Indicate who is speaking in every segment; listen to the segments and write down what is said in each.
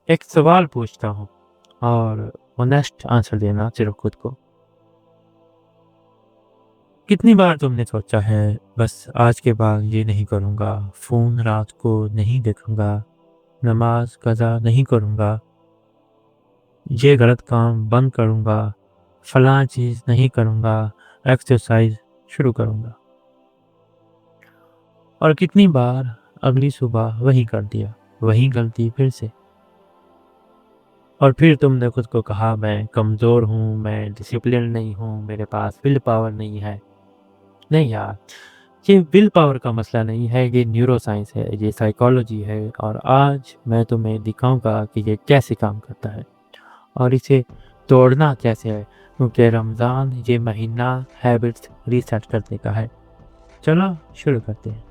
Speaker 1: एक सवाल पूछता हूँ और ऑनेस्ट आंसर देना सिर्फ खुद को। कितनी बार तुमने सोचा है बस आज के बाद ये नहीं करूँगा, फ़ोन रात को नहीं देखूँगा, नमाज कज़ा नहीं करूँगा, ये गलत काम बंद करूँगा, फलाँ चीज़ नहीं करूँगा, एक्सरसाइज शुरू करूँगा। और कितनी बार अगली सुबह वही कर दिया, वही गलती फिर से। और फिर तुमने खुद को कहा मैं कमज़ोर हूँ, मैं डिसिप्लिन नहीं हूँ, मेरे पास विल पावर नहीं है। नहीं यार, ये विल पावर का मसला नहीं है, ये न्यूरो साइंस है, ये साइकोलॉजी है और आज मैं तुम्हें दिखाऊंगा कि ये कैसे काम करता है और इसे तोड़ना कैसे है, क्योंकि रमज़ान ये महीना हैबिट्स रीसेट करने का है। चलो शुरू करते हैं।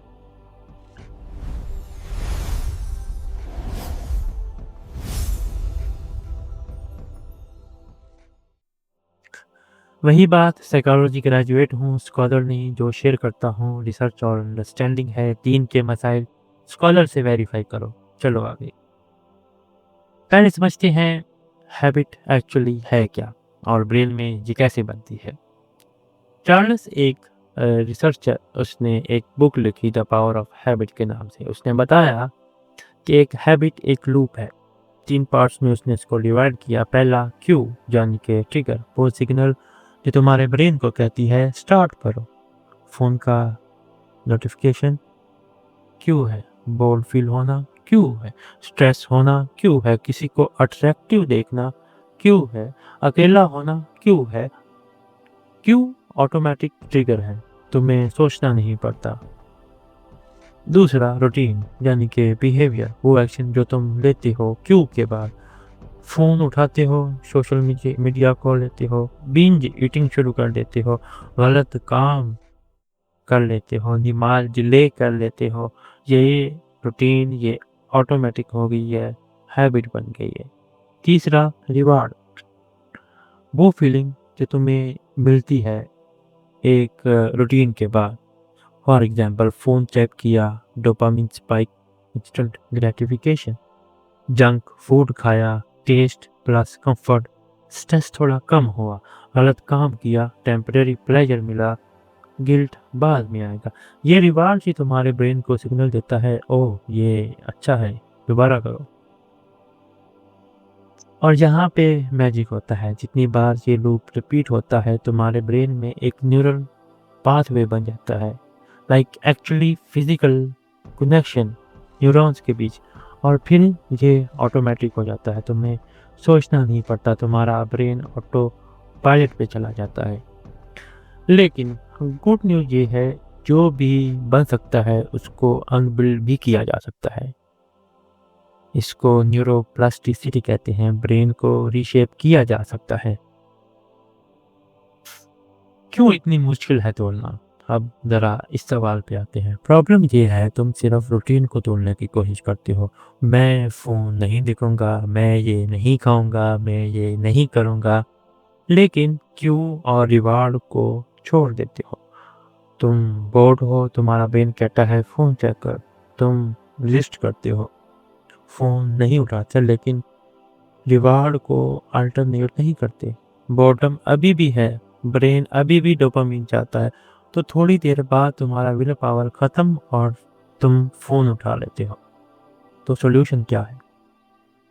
Speaker 1: वही बात, साइकोलॉजी ग्रेजुएट हूँ, स्कॉलर नहीं, जो शेयर करता हूँ रिसर्च और अंडरस्टैंडिंग है। दीन के मसाइल स्कॉलर से वेरीफाई करो। चलो आगे। पहले समझते हैं हैबिट एक्चुअली है क्या और ब्रेन में ये कैसे बनती है। चार्ल्स एक रिसर्चर, उसने एक बुक लिखी द पावर ऑफ हैबिट के नाम से। उसने बताया कि एक हैबिट एक लूप है। 3 पार्ट्स में उसने इसको डिवाइड किया। पहला क्यू यानी कि ट्रिगर, वो सिग्नल जो तुम्हारे ब्रेन को कहती है स्टार्ट करो। फ़ोन का नोटिफिकेशन क्यू है, बोर फील होना क्यू है, स्ट्रेस होना क्यू है, किसी को अट्रैक्टिव देखना क्यू है, अकेला होना क्यू है। क्यू ऑटोमेटिक ट्रिगर है, तुम्हें सोचना नहीं पड़ता। दूसरा रूटीन यानी कि बिहेवियर, वो एक्शन जो तुम लेते हो क्यू के बाद। फ़ोन उठाते हो, सोशल मीडिया खोल लेते हो, बिंज ईटिंग शुरू कर देते हो, गलत काम कर लेते हो, नमाज डिले कर लेते हो। ये रूटीन, ये ऑटोमेटिक हो गई है, हैबिट बन गई है। तीसरा रिवार्ड, वो फीलिंग जो तुम्हें मिलती है एक रूटीन के बाद। फॉर एग्जांपल फ़ोन चेक किया, dopamine spike, instant gratification. Junk food खाया, टेस्ट प्लस कंफर्ट, स्ट्रेस थोड़ा कम हुआ। गलत काम किया, टेम्परेरी प्लेजर मिला, गिल्ट बाद में आएगा। ये रिवार्ड ही तुम्हारे ब्रेन को सिग्नल देता है, ओह ये अच्छा है, दोबारा करो। और यहाँ पे मैजिक होता है, जितनी बार ये लूप रिपीट होता है तुम्हारे ब्रेन में एक न्यूरल पाथवे बन जाता है, like actually physical connection neurons के बीच। और फिर ये ऑटोमेटिक हो जाता है, तुम्हें सोचना नहीं पड़ता, तुम्हारा ब्रेन ऑटो पायलट पे चला जाता है। लेकिन गुड न्यूज़ ये है, जो भी बन सकता है उसको अनबिल्ड भी किया जा सकता है। इसको न्यूरोप्लास्टिसिटी कहते हैं, ब्रेन को रीशेप किया जा सकता है। क्यों इतनी मुश्किल है तोड़ना? अब ज़रा इस सवाल पे आते हैं। प्रॉब्लम ये है, तुम सिर्फ रूटीन को तोड़ने की कोशिश करते हो। मैं फ़ोन नहीं देखूँगा, मैं ये नहीं खाऊँगा, मैं ये नहीं करूँगा, लेकिन क्यों और रिवार्ड को छोड़ देते हो। तुम बोर्ड हो, तुम्हारा ब्रेन कहता है फ़ोन चेक कर। तुम लिस्ट करते हो, फ़ोन नहीं उठाते, लेकिन रिवार्ड को अल्टरनेट नहीं करते। बॉटम अभी भी है, ब्रेन अभी भी डोपामिन चाहता है। तो थोड़ी देर बाद तुम्हारा विल पावर ख़त्म और तुम फ़ोन उठा लेते हो। तो सॉल्यूशन क्या है?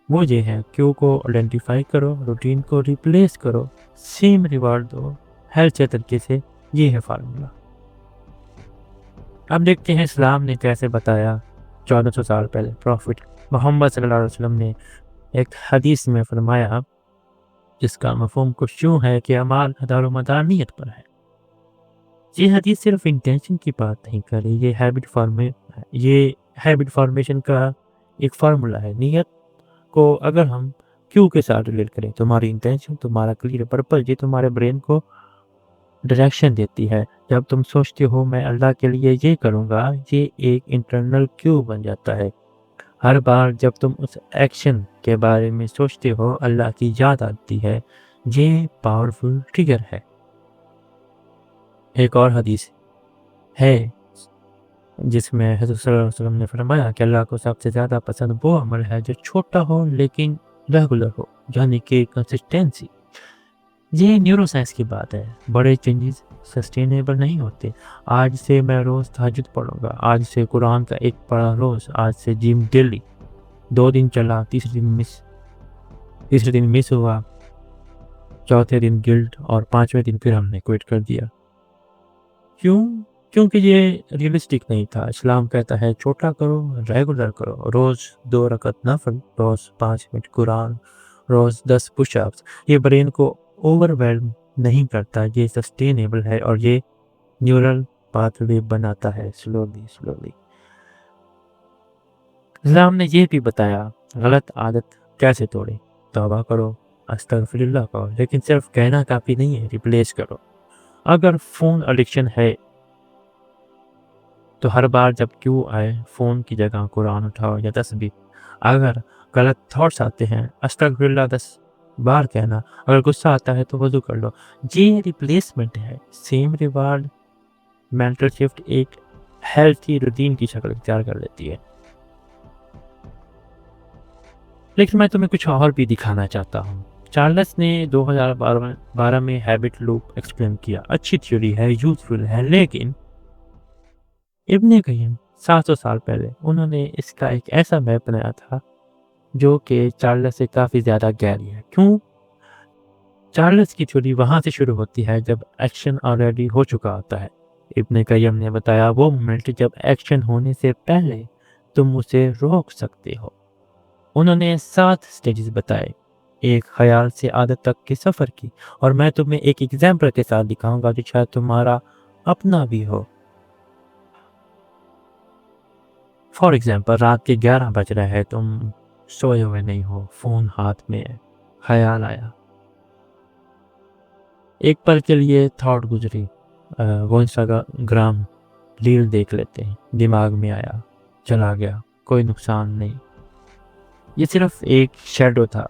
Speaker 1: वो ये है, क्यू को आइडेंटिफाई करो, रूटीन को रिप्लेस करो, सेम रिवार्ड दो, हेल्थ तरीके से। ये है फार्मूला। अब देखते हैं इस्लाम ने कैसे बताया। 1400 साल पहले प्रॉफिट मोहम्मद सल्लल्लाहु अलैहि वसल्लम ने एक हदीस में फरमाया, जिसका मफ़हूम कुछ यूँ है कि अमाल दारोमदार नियत पर है। ये हदीस सिर्फ इंटेंशन की बात नहीं कर रही, ये हैबिट फॉर्मेशन का एक फार्मूला है। नियत को अगर हम क्यू के साथ रिलेट करें, तुम्हारी इंटेंशन, तुम्हारा क्लियर पर्पस, ये तुम्हारे ब्रेन को डायरेक्शन देती है। जब तुम सोचते हो मैं अल्लाह के लिए ये करूँगा, ये एक इंटरनल क्यू बन जाता है। हर बार जब तुम उस एक्शन के बारे में सोचते हो, अल्लाह की याद आती है। ये पावरफुल ट्रिगर है। एक और हदीस है, जिसमें हज़रत सल्लल्लाहु अलैहि वसल्लम ने फरमाया कि अल्लाह को सबसे ज़्यादा पसंद वो अमल है जो छोटा हो लेकिन रेगुलर हो, यानी कि कंसिस्टेंसी। ये न्यूरोसाइंस की बात है। बड़े चेंजेस सस्टेनेबल नहीं होते। आज से मैं रोज़ तहज्जुद पढ़ूँगा, आज से कुरान का एक पढ़ा रोज़, आज से जिम डेली। 2 दिन चला, तीसरे दिन मिस हुआ, चौथे दिन गिल्ट और 5वें दिन फिर हमने क्विट कर दिया। क्यों? क्योंकि ये रियलिस्टिक नहीं था। इस्लाम कहता है छोटा करो, रेगुलर करो। रोज़ 2 रकअत नफ़ल, रोज़ 5 मिनट कुरान, रोज़ 10 पुशअप्स। ये ब्रेन को ओवरवेल्म नहीं करता, ये सस्टेनेबल है और ये न्यूरल पाथवे बनाता है स्लोली। इस्लाम ने ये भी बताया गलत आदत कैसे तोड़े। तौबा करो, अस्तगफिरुल्लाह करो, लेकिन सिर्फ कहना काफ़ी नहीं है, रिप्लेस करो। अगर फ़ोन एडिक्शन है तो हर बार जब क्यों आए फ़ोन की जगह कुरान उठाओ या तस्बीह। अगर गलत थॉट्स आते हैं अस्तगफिरुल्लाह 10 बार कहना। अगर गुस्सा आता है तो वज़ू कर लो। ये रिप्लेसमेंट है। सेम रिवार्ड मेंटल शिफ्ट एक हेल्थी रूटीन की शक्ल इख्तियार कर लेती है। लेकिन मैं तुम्हें कुछ और भी दिखाना चाहता हूँ। चार्ल्स ने 2012 में हैबिट लूप एक्सप्लेन किया। अच्छी थ्योरी है, यूजफुल है, लेकिन इब्ने कय्यम 700 साल पहले उन्होंने इसका एक ऐसा मैप बनाया था जो कि चार्ल्स से काफ़ी ज़्यादा गहरी है। क्यों? चार्ल्स की थ्योरी वहाँ से शुरू होती है जब एक्शन ऑलरेडी हो चुका होता है। इब्ने कय्यम ने बताया वो मोमेंट जब एक्शन होने से पहले तुम उसे रोक सकते हो। उन्होंने 7 स्टेजेस बताए, एक ख्याल से आदत तक के सफ़र की, और मैं तुम्हें एक एग्जाम्पल के साथ दिखाऊंगा जो शायद तुम्हारा अपना भी हो। फॉर एग्जाम्पल, रात के 11 बज रहे हैं, तुम सोए हुए नहीं हो, फ़ोन हाथ में है, ख्याल आया, एक पल के लिए थॉट गुजरी, वो इंस्टाग्राम रील देख लेते हैं, दिमाग में आया, चला गया, कोई नुकसान नहीं, ये सिर्फ एक शैडो था।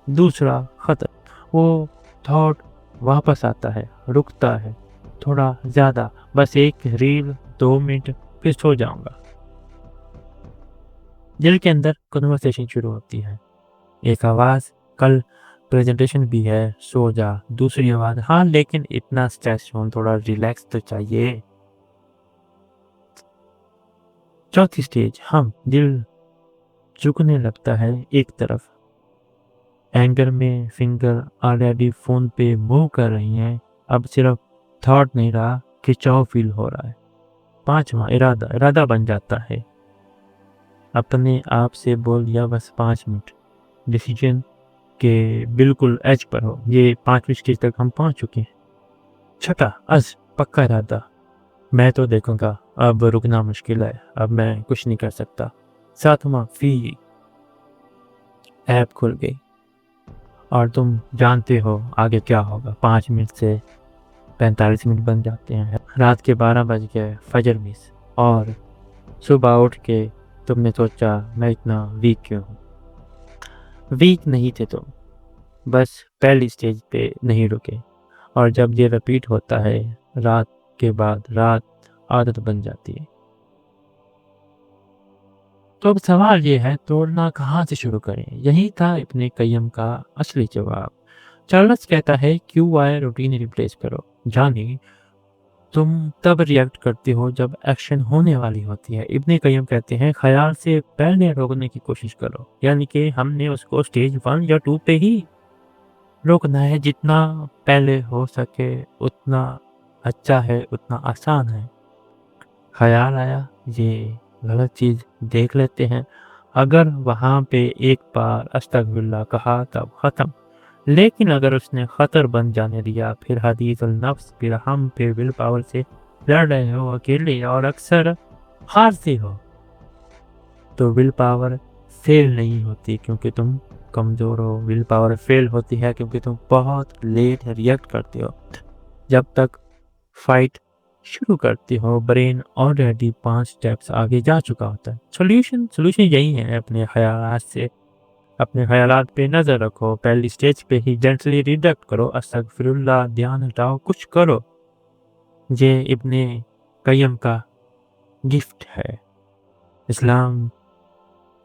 Speaker 1: दूसरा ख़त्म। वो थॉट वापस आता है, रुकता है, थोड़ा ज़्यादा, बस एक रील, 2 मिनट, फिर सो जाऊंगा। दिल के अंदर कन्वर्सेशन शुरू होती है। एक आवाज़, कल प्रेजेंटेशन भी है, सो जा। दूसरी आवाज़, हाँ लेकिन इतना स्ट्रेस हो, थोड़ा रिलैक्स तो चाहिए। चौथी स्टेज, हम दिल झुकने लगता है एक तरफ, एंगर में फिंगर ऑलरेडी फ़ोन पे मूव कर रही हैं, अब सिर्फ थॉट नहीं रहा, खिंचाव फील हो रहा है। पांचवा, इरादा बन जाता है, अपने आप से बोल दिया बस 5 मिनट, डिसीजन के बिल्कुल एज पर हो। ये 5वीं स्टेज तक हम पहुंच चुके हैं। छठा, पक्का इरादा, मैं तो देखूंगा, अब रुकना मुश्किल है, अब मैं कुछ नहीं कर सकता। 7वां, फील, ऐप खुल गई और तुम जानते हो आगे क्या होगा। 5 मिनट से 45 मिनट बन जाते हैं, रात के 12 बज गए, फजर मिस, और सुबह उठ के तुमने सोचा मैं इतना वीक क्यों हूँ। वीक नहीं थे तुम, बस पहली स्टेज पे नहीं रुके। और जब ये रिपीट होता है रात के बाद रात, आदत बन जाती है। तो अब सवाल ये है, तोड़ना कहाँ से शुरू करें? यही था इब्ने कय्यम का असली जवाब। चार्ल्स कहता है QI रूटीन रिप्लेस करो, यानी तुम तब रिएक्ट करते हो जब एक्शन होने वाली होती है। इब्ने कय्यम कहते हैं ख्याल से पहले रोकने की कोशिश करो, यानी कि हमने उसको स्टेज 1 या 2 पे ही रोकना है। जितना पहले हो सके उतना अच्छा है, उतना आसान है। ख्याल आया, ये गलत चीज़ देख लेते हैं, अगर वहाँ पे एक बार अस्तगफिरुल्लाह कहा तब ख़त्म। लेकिन अगर उसने ख़तर बन जाने दिया, फिर हदीसुल नफ्स, फिर हम फिर विल पावर से लड़ रहे हो अकेले और अक्सर हारते हो, तो विल पावर फेल नहीं होती क्योंकि तुम कमज़ोर हो। विल पावर फेल होती है क्योंकि तुम बहुत लेट रिएक्ट करते हो। जब तक फाइट शुरू करते हो, ब्रेन ऑलरेडी 5 स्टेप्स आगे जा चुका होता है। सॉल्यूशन यही है, अपने ख्यालात पे नज़र रखो, पहली स्टेज पे ही जेंटली रिडक्ट करो, अस्तगफिरुल्लाह, ध्यान हटाओ, कुछ करो। ये इब्ने कय्यम का गिफ्ट है। इस्लाम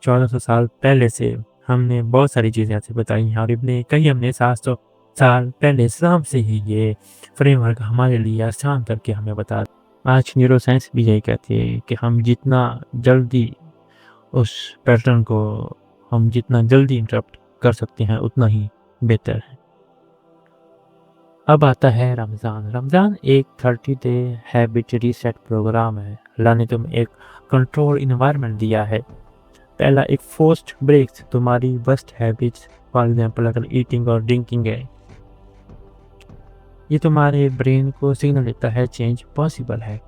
Speaker 1: 1400 साल पहले से हमने बहुत सारी चीज़ें ऐसे बताई हैं, और इब्ने कय्यम ने 700 साल पहले इस्लाम से ही ये फ्रेमवर्क हमारे लिए आसान करके हमें बता। आज न्यूरोसाइंस भी यही कहती है कि हम जितना जल्दी उस पैटर्न को हम जितना जल्दी इंटरप्ट कर सकते हैं उतना ही बेहतर है। अब आता है रमज़ान। रमज़ान एक 30 डे हैबिट रीसेट प्रोग्राम है। अल्लाह ने तुम्हें एक कंट्रोल इन्वायरमेंट दिया है। पहला एक फोर्स्ड ब्रेक्स तुम्हारी वर्स्ट हैबिट्स, फॉर एग्जांपल अगर ईटिंग और ड्रिंकिंग है, ये तुम्हारे ब्रेन को सिग्नल देता है चेंज पॉसिबल है।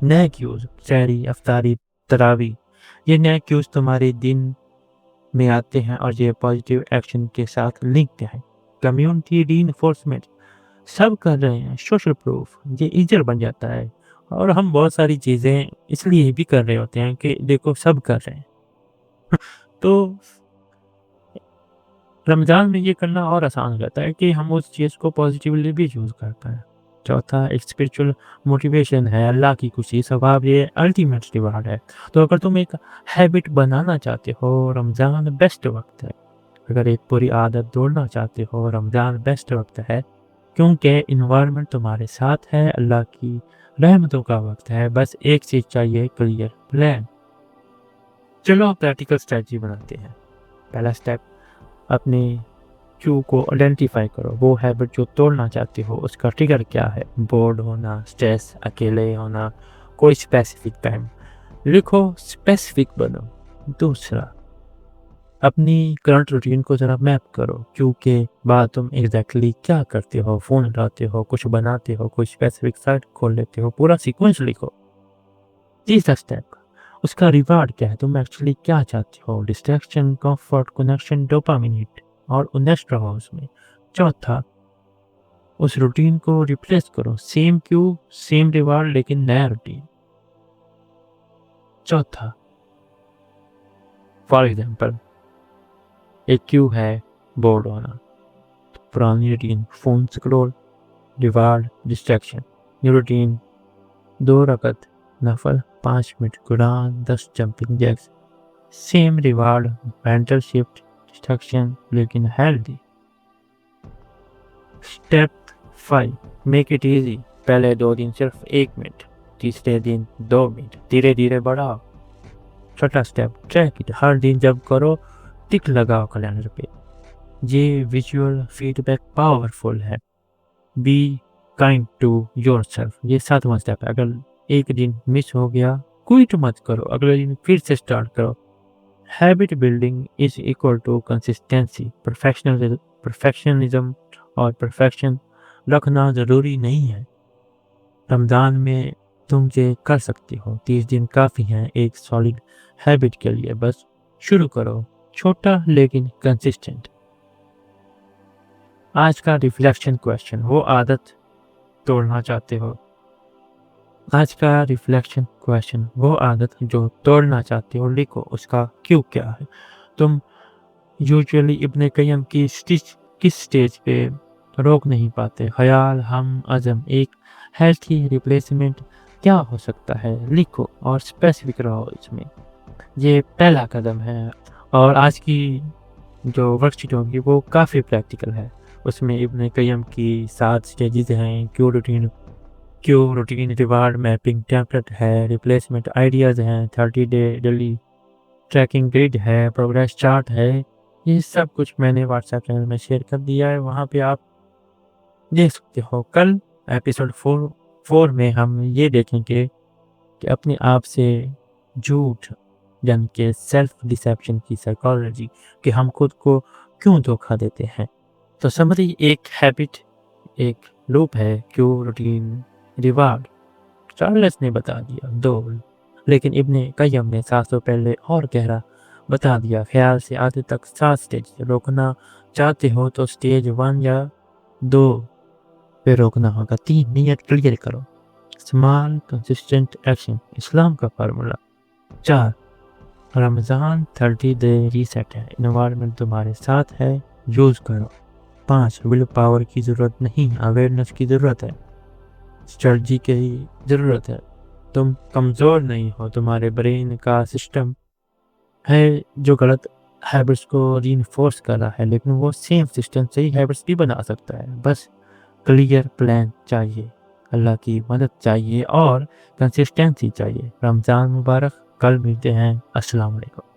Speaker 1: नए क्यूज, सहरी, अफ्तारी, तरावी, ये नए क्यूज तुम्हारे दिन में आते हैं और ये पॉजिटिव एक्शन के साथ लिंक्ड हैं। कम्युनिटी रीइंफोर्समेंट, सब कर रहे हैं, सोशल प्रूफ, ये ईजर बन जाता है। और हम बहुत सारी चीज़ें इसलिए भी कर रहे होते हैं कि देखो सब कर रहे हैं। तो रमज़ान में ये करना और आसान हो जाता है कि हम उस चीज़ को पॉजिटिवली भी यूज़ कर पाएँ। चौथा एक स्पिरिचुअल मोटिवेशन है, अल्लाह की खुशी, सवाब, ये अल्टीमेट रिवार्ड है। तो अगर तुम एक हैबिट बनाना चाहते हो, रमज़ान बेस्ट वक्त है। अगर एक बुरी आदत तोड़ना चाहते हो, रमज़ान बेस्ट वक्त है, क्योंकि इन्वायरमेंट तुम्हारे साथ है, अल्लाह की रहमतों का वक्त है। बस एक चीज़ चाहिए, क्लियर प्लान। चलो प्रैक्टिकल स्ट्रेटजी बनाते हैं। पहला स्टेप, अपने क्यू को आइडेंटिफाई करो। वो हैबिट जो तोड़ना चाहते हो उसका ट्रिगर क्या है? बोर्ड होना, स्ट्रेस, अकेले होना, कोई स्पेसिफिक टाइम। लिखो, स्पेसिफिक बनो। दूसरा, अपनी करंट रूटीन को ज़रा मैप करो। क्यू के बाद तुम एग्जैक्टली क्या करते हो? फ़ोन उठाते हो, कुछ बनाते हो, कोई स्पेसिफिक साइट खोल लेते हो, पूरा सीक्वेंस लिखो। तीसरा स्टेप, उसका रिवार्ड क्या है? तुम एक्चुअली क्या चाहते हो? Distraction, comfort, connection, dopamine hit, और ऑनेस्ट रहो उसमें। चौथा, उस रूटीन को रिप्लेस करो। सेम क्यू, सेम रिवार्ड, लेकिन नया रूटीन। चौथा, फॉर एग्जाम्पल एक क्यू है बोर्ड होना, तो पुरानी routine phone scroll, reward distraction. New routine 2 रकत नफल, 5 मिनट Quran, 10 jumping jacks. Same reward, mental shift, distraction, लेकिन healthy. Step 5, make it easy. पहले 2 दिन सिर्फ 1 मिनट, तीसरे दिन 2 मिनट, धीरे धीरे बढ़ाओ। छठा स्टेप, ट्रैक इट। हर दिन जब करो टिक लगाओ कैलेंडर पे। ये विजुअल फीडबैक पावरफुल है। बी काइंड टू योरसेल्फ, ये 7वां स्टेप है। अगर एक दिन मिस हो गया, क्विट मत करो, अगले दिन फिर से स्टार्ट करो। Habit building is equal to consistency. Perfectionism और परफेक्शन रखना ज़रूरी नहीं है। रमज़ान में तुम ये कर सकते हो। 30 दिन काफ़ी हैं एक सॉलिड हैबिट के लिए। बस शुरू करो, छोटा लेकिन कंसिस्टेंट। आज का रिफ्लेक्शन क्वेश्चन, वो आदत तोड़ना चाहते हो? आज का रिफ्लेक्शन क्वेश्चन, वो आदत जो तोड़ना चाहते हो, लिखो उसका क्यों क्या है। तुम यूजुअली इब्ने कय्यम की किस स्टेज पे रोक नहीं पाते? ख्याल, हम, अज़म, एक हेल्थी रिप्लेसमेंट क्या हो सकता है? लिखो और स्पेसिफिक रहो इसमें। ये पहला कदम है। और आज की जो वर्कशीट होगी वो काफ़ी प्रैक्टिकल है। उसमें इब्ने कय्यम की 7 स्टेजेस हैं। Q routine, reward mapping, template है, रिप्लेसमेंट आइडियाज़ हैं, 30 डे डेली ट्रैकिंग ग्रिड है, प्रोग्रेस चार्ट है। ये सब कुछ मैंने व्हाट्सएप चैनल में शेयर कर दिया है, वहाँ पे आप देख सकते हो। कल एपिसोड 4 में हम ये देखेंगे कि अपने आप से झूठ, यानी कि सेल्फ डिसेप्शन की साइकोलॉजी, कि हम खुद को क्यों धोखा देते हैं। तो समरी, एक हैबिट, एक लूप है, क्यू, रूटीन, रिवार्ड। चार्ल्स ने बता दिया 2, लेकिन इब्ने कय्यम ने 700 पहले और गहरा बता दिया। ख्याल से आते तक 7 स्टेज। रोकना चाहते हो तो स्टेज 1 या 2 पे रोकना होगा। 3, नियत क्लियर करो। स्मॉल कंसिस्टेंट एक्शन, इस्लाम का फार्मूला। 4, रमज़ान 30 डे रीसेट है, इन्वायरमेंट तुम्हारे साथ है, यूज़ करो। 5, विल पावर की ज़रूरत नहीं, अवेयरनेस की ज़रूरत है, स्ट्रेटजी की ज़रूरत है। تم کمزور نہیں ہو، تمہارے برین کا سسٹم ہے جو غلط ہیبٹس کو ری انفورس کر رہا ہے، لیکن وہ سیم سسٹم صحیح ہیبٹس بھی بنا سکتا ہے۔ بس کلیئر پلان چاہیے، اللہ کی مدد چاہیے اور کنسسٹنسی چاہیے۔ رمضان مبارک، کل ملتے ہیں، السلام علیکم۔